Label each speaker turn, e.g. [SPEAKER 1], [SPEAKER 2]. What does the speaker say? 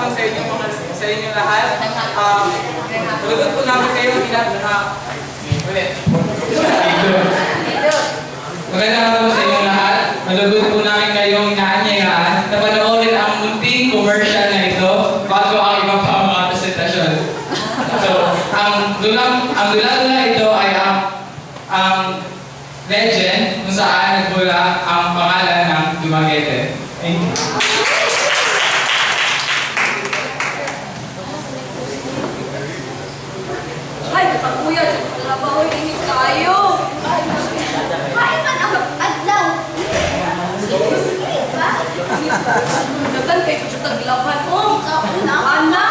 [SPEAKER 1] Sa inyo lahat. Malugod po namin kayo ulit. Magandang araw sa inyong lahat. Malugod po namin kayong inaanyayaan na panoorin ang munting commercial na ito bago ang iba pa ang mga presentasyon. So, ang dula-dula ito ay ang legend kung saan nagmula ang pangalan ng Dumaguete. Thank you.
[SPEAKER 2] Ay, kapag-kuya, trabaho init tayo. Ay, man ang adlaw. Dagan kayo sa taglaban. Oh, ana.